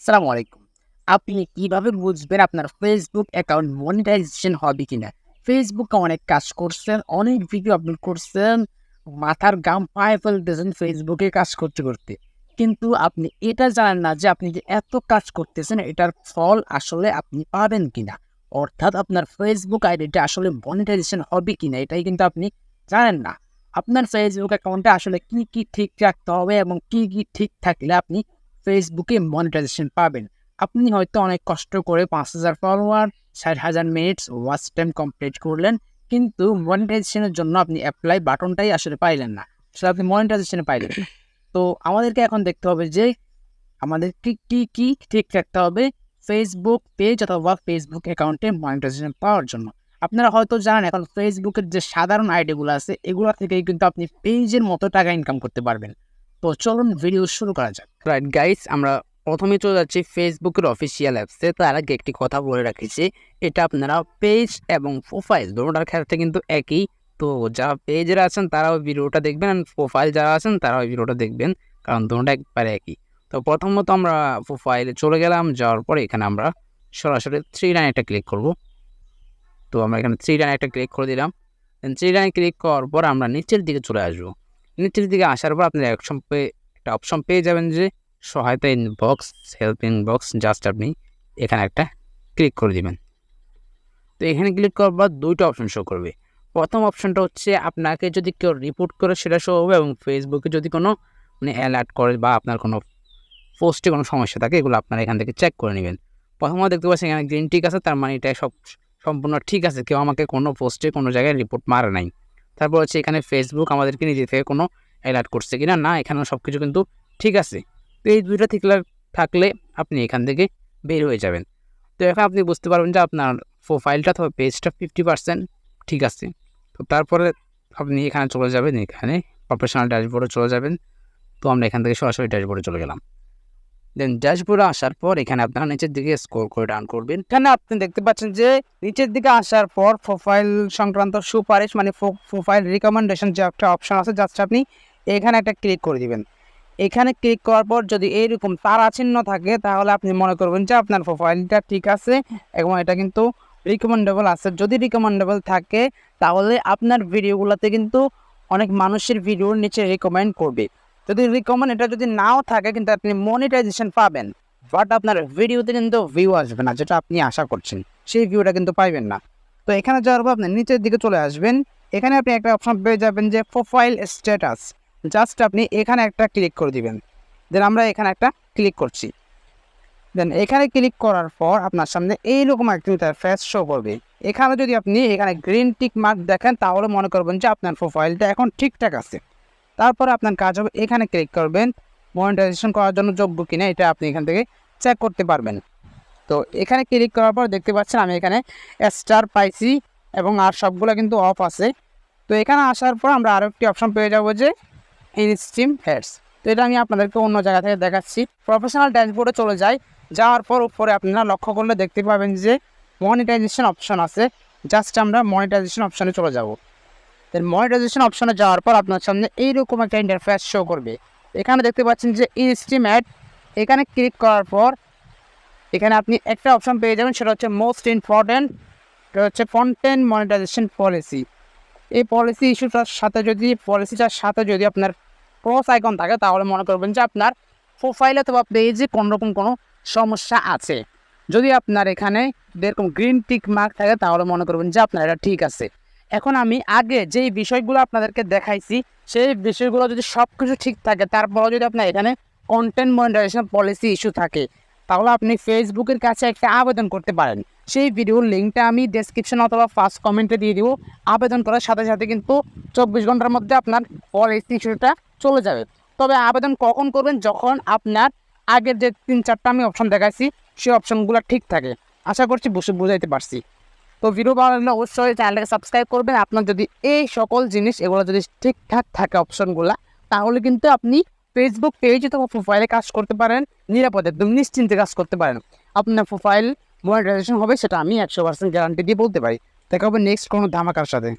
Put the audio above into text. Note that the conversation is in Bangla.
আসসালামু আলাইকুম। আপনি কিভাবে বুঝবেন আপনার Facebook অ্যাকাউন্ট মনিটাইজেশন হবে কিনা? Facebook এ অনেক কাজ করছেন, অনেক ভিডিও আপলোড করছেন, মাথার ঘাম পায়ে ফেলতেছেন Facebook এ কাজ করতে। কিন্তু আপনি এটা জানেন না যে আপনি যে এত কাজ করতেছেন এটার ফল আসলে আপনি পাবেন কিনা? অর্থাৎ আপনার Facebook আইডিটা আসলে মনিটাইজেশন হবে কিনা এটাই কিন্তু আপনি জানেন না। আপনার Facebook অ্যাকাউন্টে আসলে কি ঠিক রাখতে হবে এবং কি ঠিক থাকলে আপনি Facebook এ মনিটাইজেশন পাবেন। আপনি হয়তো অনেক কষ্ট করে ৫,০০০ follower, ৬০,০০০ minutes watch time complete করলেন। কিন্তু মনিটাইজেশনের জন্য আপনি এপ্লাই বাটনটাই আসলে পাইলেন না। আসলে আপনি মনিটাইজেশন পাইলেন না। তো আমাদেরকে এখন দেখতে হবে যে আমাদের কি ঠিক রাখতে হবে Facebook পেজ অথবা Facebook অ্যাকাউন্টে মনিটাইজেশন পাওয়ার জন্য। আপনারা হয়তো জানেন এখন Facebook এর যে সাধারণ আইডিগুলো আছে এগুলা থেকেই কিন্তু আপনি পেজের মতো টাকা ইনকাম করতে পারবেন। তো চলুন ভিডিও শুরু করা যাক। রাইট গাইস, আমরা প্রথমে চলে যাচ্ছি ফেসবুকের অফিসিয়াল অ্যাপসে। তার আগে একটি কথা বলে রাখি যে এটা আপনারা পেজ এবং প্রোফাইল দুটোটার ক্ষেত্রে কিন্তু একই। তো যারা পেজের আছেন তারাও ভিডিওটা দেখবেন, আর প্রোফাইল যারা আছেন তারাও ভিডিওটা দেখবেন, কারণ দুটোটা একবারে একই। তো প্রথমত আমরা প্রোফাইলে চলে গেলাম, যাওয়ার পরে এখানে আমরা সরাসরি থ্রি লাইন একটা ক্লিক করব। তো আমরা এখানে থ্রি লাইন একটা ক্লিক করে দিলাম। থ্রি লাইন ক্লিক করার পর আমরা নিচের দিকে চলে আসবো। নিচের দিকে আসার পর আপনি একটা অপশন পেয়ে যাবেন যে সহায়তা ইনবক্স, হেল্প ইনবক্স। জাস্ট আপনি এখানে একটা ক্লিক করে দিবেন। তো এখানে ক্লিক করার পর দুইটা অপশন শো করবে। প্রথম অপশনটা হচ্ছে আপনাকে যদি কেউ রিপোর্ট করে সেটা শো হবে, এবং ফেসবুকে যদি কোনো অ্যালার্ট করে বা আপনার কোনো পোস্টে কোনো সমস্যা থাকে এগুলো আপনারা এখান থেকে চেক করে নেবেন। প্রথমত দেখতে পাচ্ছেন এখানে গ্রিন টিক আছে, তার মানে এটা সম্পূর্ণ ঠিক আছে, কেউ আমাকে কোনো পোস্টে কোনো জায়গায় রিপোর্ট মারে নাই। তারপর হচ্ছে এখানে ফেসবুক আমাদেরকে নিজে থেকে কোনো অ্যালার্ট করছে কিনা, না এখানে সব কিছু কিন্তু ঠিক আছে। তো এই দুইটা থাকলে আপনি এখান থেকে বের হয়ে যাবেন। তো এখন আপনি বুঝতে পারবেন যে আপনার প্রোফাইলটা অথবা পেজটা 50% ঠিক আছে। তো তারপরে আপনি এখানে চলে যাবেন, এখানে প্রফেশনাল ড্যাশবোর্ডে চলে যাবেন। তো আমরা এখান থেকে সরাসরি ড্যাশবোর্ডে চলে গেলাম। দেন ড্যাশবোর্ডে আসার পর এখানে আপনারা নিচের দিকে স্ক্রল করে ডাউন করবেন। এখানে আপনি দেখতে পাচ্ছেন যে নিচের দিকে আসার পর প্রোফাইল সংক্রান্ত সুপারিশ মানে প্রোফাইল রিকমেন্ডেশন যে একটা অপশন আছে, জাস্ট আপনি এখানে একটা ক্লিক করে দিবেন। এখানে ক্লিক করার পর যদি এইরকম তারা চিহ্ন থাকে তাহলে আপনি মনে করবেন যে আপনার প্রোফাইলটা ঠিক আছে এবং এটা কিন্তু রিকমেন্ডেবল আছে। যদি রিকমেন্ডেবল থাকে তাহলে আপনার ভিডিওগুলোতে কিন্তু অনেক মানুষের ভিডিওর নিচে রিকমেন্ড করবে। যদি রিকমেন্ড এটা যদি নাও থাকে কিন্তু আপনি মনিটাইজেশন পাবেন, বাট আপনার ভিডিওতে কিন্তু ভিউ আসবে না, যেটা আপনি আশা করছেন সেই ভিউটা কিন্তু পাইবেন না। তো এখানে যাওয়ার পর আপনি নিচের দিকে চলে আসবেন। এখানে আপনি একটা অপশন পেয়ে যাবেন যে প্রোফাইল স্ট্যাটাস। জাস্ট আপনি এখানে একটা ক্লিক করে দিবেন। দেন আমরা এখানে একটা ক্লিক করছি। দেন এখানে ক্লিক করার পর আপনার সামনে এইরকম একটা ইন্টারফেস শো করবে। এখানে যদি আপনি এখানে গ্রিন টিক মার্ক দেখেন তাহলে মনে করবেন যে আপনার প্রোফাইলটা এখন ঠিকঠাক আছে। তারপরে আপনার কাজ হবে এখানে ক্লিক করবেন, মনিটাইজেশন করার জন্য যোগ্য কিনা এটা আপনি এখান থেকে চেক করতে পারবেন। তো এখানে ক্লিক করার পর দেখতে পাচ্ছেন আমি এখানে স্টার পাইছি এবং আর সবগুলো কিন্তু অফ আছে। তো এখানে আসার পর আমরা আরও একটি অপশন পেয়ে যাবো যে ইনস্ট্রিম হেডস। তো এটা আমি আপনাদেরকে অন্য জায়গা থেকে দেখাচ্ছি। প্রফেশনাল ড্যাশবোর্ডে চলে যাওয়ার পর উপরে আপনারা লক্ষ্য করলে দেখতে পাবেন যে মনিটাইজেশন অপশন আছে। জাস্ট আমরা মনিটাইজেশন অপশানে চলে যাব। দেন মনিটাইজেশন অপশনে যাওয়ার পর আপনার সামনে এইরকম একটা ইন্টারফেস শো করবে। এখানে দেখতে পাচ্ছেন যে ইনস্ট্রিম অ্যাড। এখানে ক্লিক করার পর এখানে আপনি একটা অপশন পেয়ে যাবেন, সেটা হচ্ছে মোস্ট ইম্পর্ট্যান্ট, এটা হচ্ছে কন্টেন্ট মনিটাইজেশন পলিসি। এই পলিসিটার সাথে যদি আপনার ক্রস আইকন থাকে তাহলে মনে করবেন যে আপনার প্রোফাইলে অথবা পেজে কোনোরকম কোনো সমস্যা আছে। যদি আপনার এখানে এরকম গ্রিন টিক মার্ক থাকে তাহলে মনে করবেন যে আপনার এটা ঠিক আছে। এখন আমি আগে যেই বিষয়গুলো আপনাদেরকে দেখাইছি সেই বিষয়গুলো যদি সব কিছু ঠিক থাকে, তারপরেও যদি আপনার এখানে কন্টেন্ট মনিটাইজেশন পলিসি ইস্যু থাকে তাহলে আপনি ফেসবুকের কাছে একটা আবেদন করতে পারেন। সেই ভিডিওর লিঙ্কটা আমি ডেসক্রিপশন অথবা ফার্স্ট কমেন্টে দিয়ে দিব। আবেদন করার সাথে সাথে কিন্তু 24 ঘন্টার মধ্যে আপনার পলিসি ইস্যুটা চলে যাবে। তবে আবেদন কখন করবেন? যখন আপনার আগের যে 3-4টা আমি অপশন দেখাইছি সেই অপশনগুলো ঠিক থাকে। আশা করছি বুঝাইতে পারছি। তো ভিডিও ভালো লাগলে অবশ্যই চ্যানেলটাকে সাবস্ক্রাইব করবেন। আপনার যদি এই সকল জিনিস এগুলো যদি ঠিকঠাক থাকে অপশনগুলো, তাহলে কিন্তু আপনি ফেসবুক পেজে অথবা প্রোফাইলে কাজ করতে পারেন, নিরাপদে একদম নিশ্চিন্তে কাজ করতে পারেন। আপনার প্রোফাইল মনিটাইজেশন হবে, সেটা আমি 100% গ্যারান্টি দিয়ে বলতে পারি। দেখা হবে নেক্সট কোনো ধামাকার সাথে।